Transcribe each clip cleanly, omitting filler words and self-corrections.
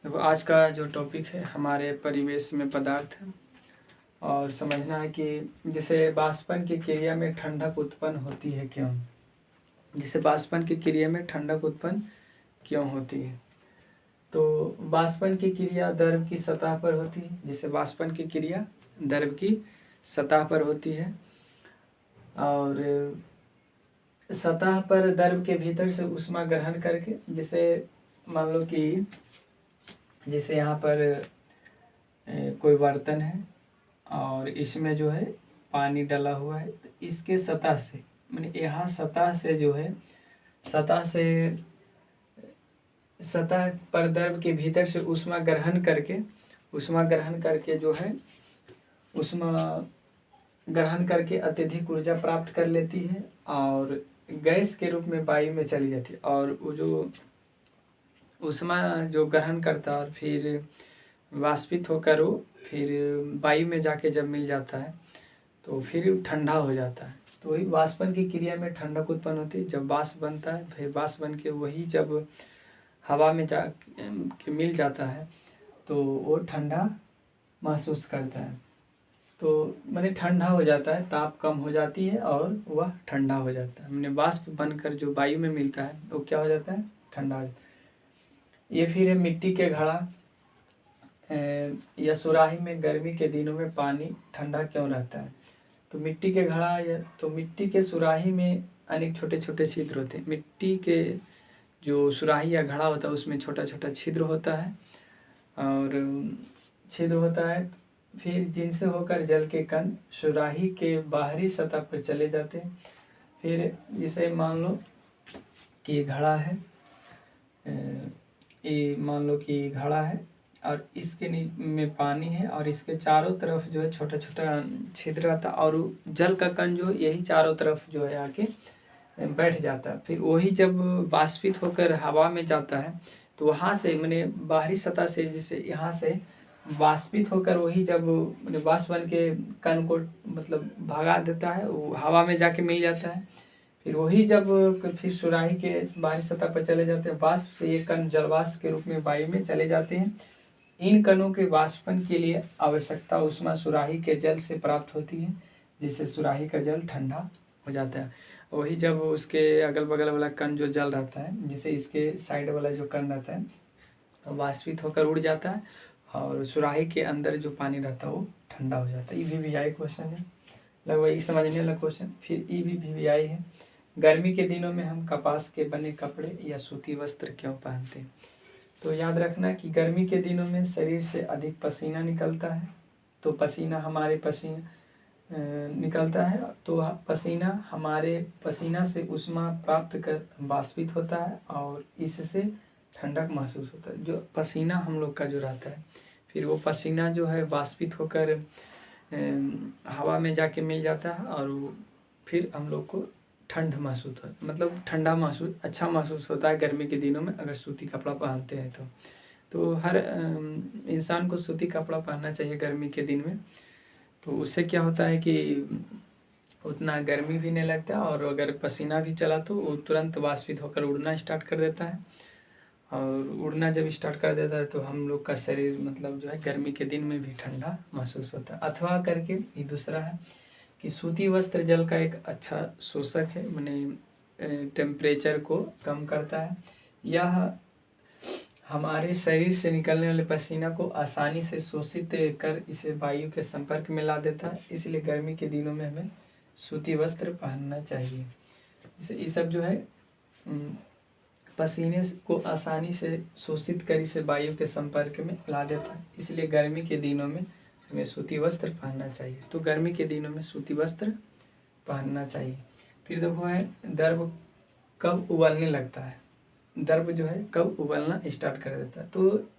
देखो आज का जो टॉपिक है हमारे परिवेश में पदार्थ है और समझना है कि जैसे वाष्पन की क्रिया में ठंडक उत्पन्न होती है क्यों। जैसे वाष्पन की क्रिया में ठंडक उत्पन्न क्यों होती है, तो वाष्पन की क्रिया द्रव की सतह पर होती है। जैसे वाष्पन की क्रिया द्रव की सतह पर होती है और सतह पर द्रव के भीतर से ऊष्मा ग्रहण करके, जैसे मान लो कि जैसे यहाँ पर कोई बर्तन है और इसमें जो है पानी डाला हुआ है, तो इसके सतह से मैंने यहाँ सतह से जो है सतह पर द्रव के भीतर से ऊष्मा ग्रहण करके जो है ऊष्मा ग्रहण करके अत्यधिक ऊर्जा प्राप्त कर लेती है और गैस के रूप में वायु में चली जाती है। और वो जो ऊष्मा जो ग्रहण करता है और फिर वाष्पित होकर वो फिर वायु में जाके जब मिल जाता है तो फिर ठंडा हो जाता है। तो वही वाष्पन की क्रिया में ठंडक उत्पन्न होती है। जब वाष्प बनता है फिर वाष्प बन के वही जब हवा में जा के मिल जाता है तो वो ठंडा महसूस करता है, तो मैंने ठंडा हो जाता है, ताप कम हो जाती है और वह ठंडा हो जाता है। मैंने वाष्प बनकर जो वायु में मिलता है वो क्या हो जाता है, ठंडा हो जाता है। ये फिर है मिट्टी के घड़ा या सुराही में गर्मी के दिनों में पानी ठंडा क्यों रहता है। तो मिट्टी के घड़ा या तो मिट्टी के सुराही में अनेक छोटे छोटे छिद्र होते हैं। मिट्टी के जो सुराही या घड़ा होता है उसमें छोटा छोटा छिद्र होता है और छिद्र होता है, फिर जिनसे होकर जल के कण सुराही के बाहरी सतह पर चले जाते हैं। फिर जैसे मान लो कि घड़ा है, ये मान लो कि घड़ा है और इसके में पानी है और इसके चारों तरफ जो है छोटा छोटा छिद्र रहता है और जल का कण जो यही चारों तरफ जो है आके बैठ जाता है। फिर वही जब वाष्पित होकर हवा में जाता है तो वहाँ से मैंने बाहरी सतह से जैसे यहाँ से वाष्पित होकर वही जब मैंने वाष्प बन के कण को मतलब भगा देता है, वो हवा में जाके मिल जाता है। फिर वही जब फिर सुराही के बाहरी सतह पर चले जाते हैं, वाष्प से ये कण जलवाष्प के रूप में वायु में चले जाते हैं। इन कणों के वाष्पन के लिए आवश्यकता ऊष्मा सुराही के जल से प्राप्त होती है, जिससे सुराही का जल ठंडा हो जाता है। वही जब उसके अगल बगल वाला कण जो जल रहता है, जैसे इसके साइड वाला जो कण रहता है वाष्पित होकर उड़ जाता है और सुराही के अंदर जो पानी रहता है वो ठंडा हो जाता है। EVVI क्वेश्चन है, लगभग ये समझने वाला क्वेश्चन। फिर EVVI है, गर्मी के दिनों में हम कपास के बने कपड़े या सूती वस्त्र क्यों पहनते हैं। तो याद रखना कि गर्मी के दिनों में शरीर से अधिक पसीना निकलता है, तो पसीना हमारे निकलता है तो पसीना हमारे पसीना से ऊष्मा प्राप्त कर वाष्पित होता है और इससे ठंडक महसूस होता है। जो पसीना हम लोग का जो रहता है फिर वो पसीना जो है वाष्पित होकर हवा में जाके मिल जाता है और फिर हम लोग को ठंड महसूस होता है, मतलब ठंडा महसूस अच्छा महसूस होता है गर्मी के दिनों में अगर सूती कपड़ा पहनते हैं तो हर इंसान को सूती कपड़ा पहनना चाहिए गर्मी के दिन में। तो उससे क्या होता है कि उतना गर्मी भी नहीं लगता और अगर पसीना भी चला तो वो तुरंत वाष्पित होकर उड़ना स्टार्ट कर देता है और उड़ना जब स्टार्ट कर देता है तो हम लोग का शरीर मतलब जो है गर्मी के दिन में भी ठंडा महसूस होता है। अथवा करके ये दूसरा है कि सूती वस्त्र जल का एक अच्छा शोषक है, माने टेम्परेचर को कम करता है। यह हमारे शरीर से निकलने वाले पसीना को आसानी से शोषित कर इसे वायु के संपर्क में ला देता है, इसलिए गर्मी के दिनों में हमें सूती वस्त्र पहनना चाहिए। ये सब जो है पसीने को आसानी से शोषित कर इसे वायु के संपर्क में ला देता है, इसलिए गर्मी के दिनों में हमें सूती वस्त्र पहनना चाहिए। तो गर्मी के दिनों में सूती वस्त्र पहनना चाहिए। फिर देखो है द्रव कब उबलने लगता है, द्रव जो है कब उबलना स्टार्ट कर देता है। तो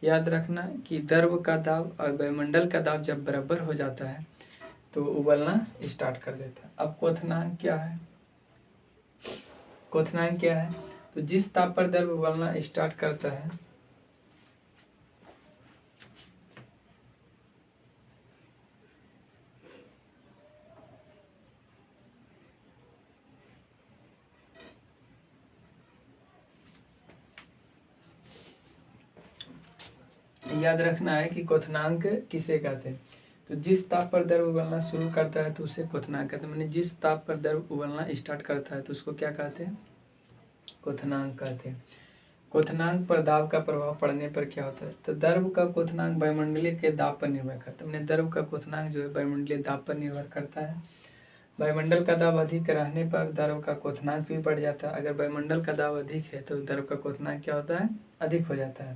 याद रखना कि द्रव का दाब और वायुमंडल का दाब जब बराबर हो जाता है तो उबलना स्टार्ट कर देता है। अब क्वथनांक क्या है, क्वथनांक क्या है, तो जिस ताप पर द्रव उबलना स्टार्ट करता है याद रखना है कि क्वथनांक किसे कहते हैं। तो जिस ताप पर द्रव उबलना शुरू करता है तो उसे क्वथनांक कहते हैं। मैंने जिस ताप पर द्रव उबलना स्टार्ट करता है तो उसको क्या कहते हैं, क्वथनांक कहते हैं। क्वथनांक पर दाब का प्रभाव पड़ने पर क्या होता है, तो द्रव का क्वथनांक वायुमंडलीय के दाब पर निर्भर करता है। मैंने द्रव का क्वथनांक जो है वायुमंडलीय दाब पर निर्भर करता है। वायुमंडल का दाब अधिक रहने पर द्रव का क्वथनांक भी बढ़ जाता है। अगर वायुमंडल का दाब अधिक है तो द्रव का क्वथनांक क्या होता है, अधिक हो जाता है।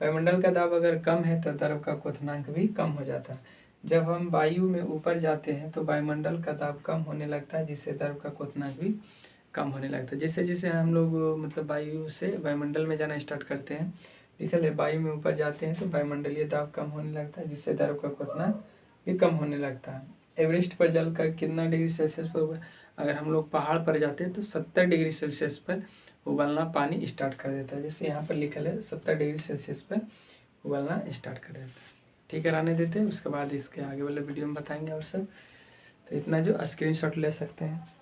वायुमंडल का दाब अगर कम है तो द्रव का क्वथनांक भी कम हो जाता है। जब हम वायु में ऊपर जाते हैं तो वायुमंडल का दाब कम होने लगता है, जिससे द्रव का क्वथनांक भी कम होने लगता है। जैसे जैसे हम लोग मतलब वायु से वायुमंडल में जाना स्टार्ट करते हैं, लिखल है वायु में ऊपर जाते हैं तो वायुमंडलीय दाब कम होने लगता है, जिससे द्रव का क्वथनांक भी कम होने लगता है। एवरेस्ट पर जल का कितना डिग्री सेल्सियस पर, अगर हम लोग पहाड़ पर जाते हैं तो 70 डिग्री सेल्सियस पर उबलना पानी स्टार्ट कर देता है। जैसे यहाँ पर लिखल है 70 डिग्री सेल्सियस पर उबलना स्टार्ट कर देता है। ठीक है, रहने देते हैं, उसके बाद इसके आगे वाले वीडियो में बताएंगे और सब। तो इतना जो स्क्रीनशॉट ले सकते हैं।